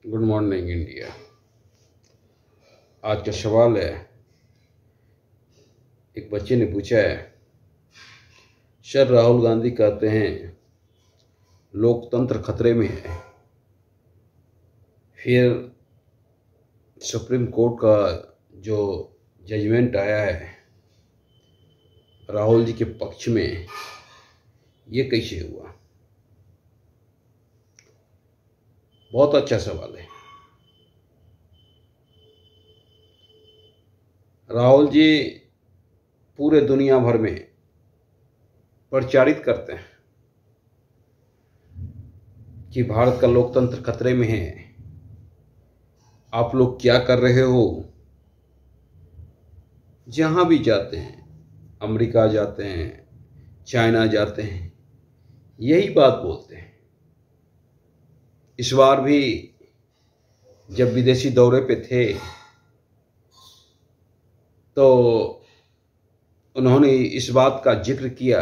Good morning India. आज का सवाल है, एक बच्चे ने पूछा है, सर राहुल गांधी कहते हैं लोकतंत्र खतरे में है। फिर सुप्रीम कोर्ट का जो जजमेंट आया है राहुल जी के पक्ष में, ये कैसे हुआ? बहुत अच्छा सवाल है। राहुल जी पूरे दुनिया भर में प्रचारित करते हैं कि भारत का लोकतंत्र खतरे में है। आप लोग क्या कर रहे हो? जहां भी जाते हैं, अमेरिका जाते हैं, चाइना जाते हैं, यही बात बोलते हैं। इस बार भी जब विदेशी दौरे पे थे तो उन्होंने इस बात का जिक्र किया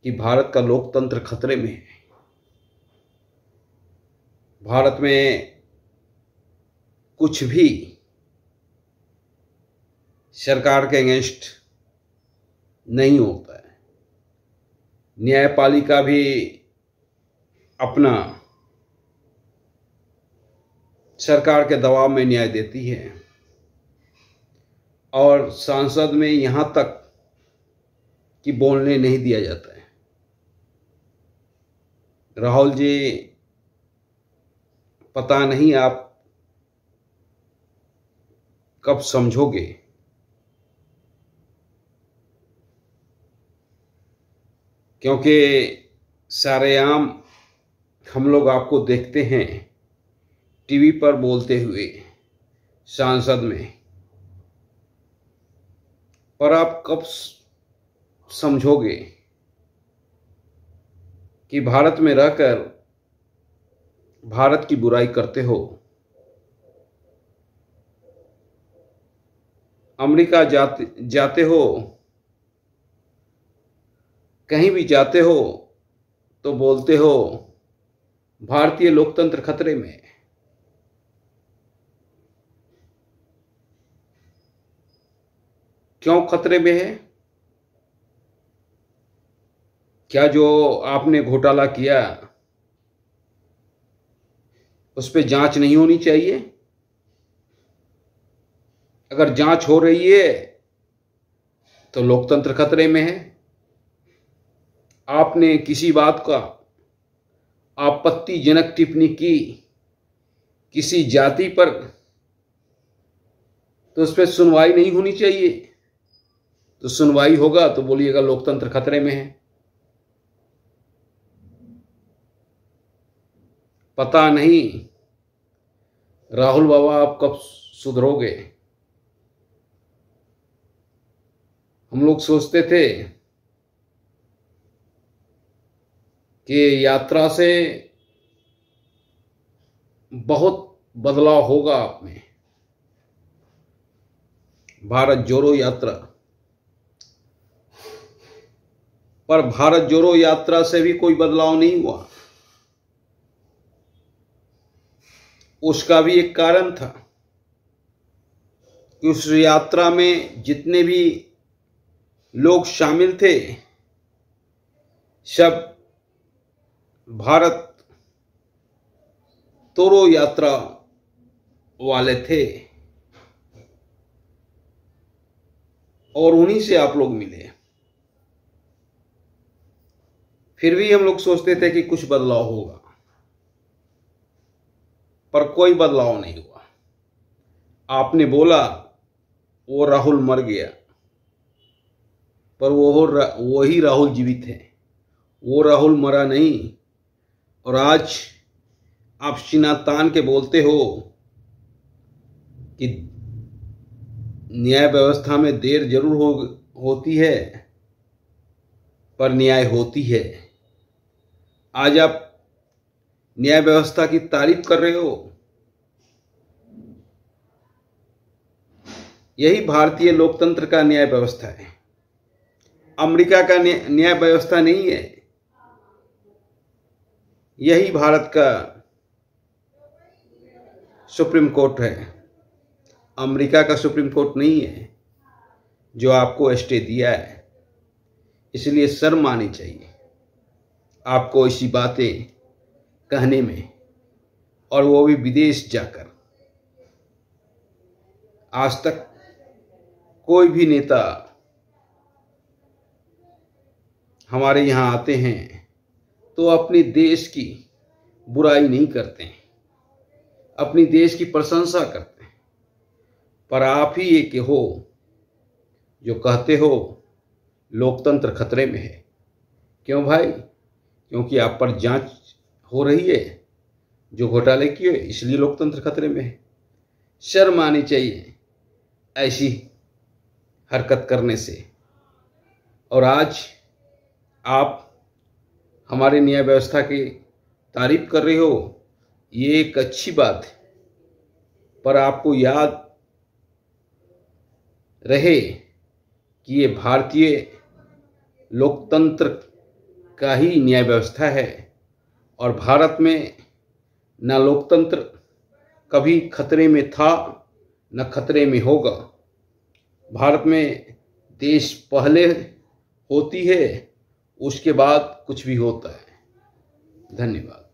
कि भारत का लोकतंत्र खतरे में है। भारत में कुछ भी सरकार के अगेंस्ट नहीं होता है। न्यायपालिका भी अपना सरकार के दबाव में न्याय देती है और संसद में यहां तक कि बोलने नहीं दिया जाता है। राहुल जी, पता नहीं आप कब समझोगे क्योंकि सरेआम हम लोग आपको देखते हैं टीवी पर बोलते हुए संसद में, पर आप कब समझोगे कि भारत में रहकर भारत की बुराई करते हो? अमेरिका जाते हो, कहीं भी जाते हो तो बोलते हो भारतीय लोकतंत्र खतरे में है। क्यों खतरे में है? क्या जो आपने घोटाला किया उस पर जांच नहीं होनी चाहिए? अगर जांच हो रही है तो लोकतंत्र खतरे में है। आपने किसी बात का आपत्तिजनक टिप्पणी की किसी जाति पर तो उस पर सुनवाई नहीं होनी चाहिए। तो सुनवाई होगा तो बोलिएगा लोकतंत्र खतरे में है। पता नहीं राहुल बाबा आप कब सुधरोगे। हम लोग सोचते थे कि यात्रा से बहुत बदलाव होगा आप में। भारत जोड़ो यात्रा, पर भारत जोड़ो यात्रा से भी कोई बदलाव नहीं हुआ। उसका भी एक कारण था कि उस यात्रा में जितने भी लोग शामिल थे सब भारत तोड़ो यात्रा वाले थे और उन्हीं से आप लोग मिले। फिर भी हम लोग सोचते थे कि कुछ बदलाव होगा, पर कोई बदलाव नहीं हुआ। आपने बोला वो राहुल मर गया, पर वही राहुल जीवित है। वो राहुल मरा नहीं। और आज आप सीना तान के बोलते हो कि न्याय व्यवस्था में देर जरूर होती है पर न्याय होती है। आज आप न्याय व्यवस्था की तारीफ कर रहे हो। यही भारतीय लोकतंत्र का न्याय व्यवस्था है। अमेरिका का न्याय व्यवस्था नहीं है। यही भारत का सुप्रीम कोर्ट है, अमेरिका का सुप्रीम कोर्ट नहीं है जो आपको स्टे दिया है। इसलिए शर्म आनी चाहिए आपको ऐसी बातें कहने में, और वो भी विदेश जाकर। आज तक कोई भी नेता हमारे यहाँ आते हैं तो अपने देश की बुराई नहीं करते हैं, अपनी देश की प्रशंसा करते हैं। पर आप ही एक हो जो कहते हो लोकतंत्र खतरे में है। क्यों भाई? क्योंकि आप पर जांच हो रही है जो घोटाले किए, इसलिए लोकतंत्र खतरे में है। शर्म आनी चाहिए ऐसी हरकत करने से। और आज आप हमारे न्याय व्यवस्था की तारीफ कर रहे हो, ये एक अच्छी बात है, पर आपको याद रहे कि ये भारतीय लोकतंत्र का ही न्याय व्यवस्था है, और भारत में न लोकतंत्र कभी खतरे में था न खतरे में होगा। भारत में देश पहले होती है, उसके बाद कुछ भी होता है। धन्यवाद।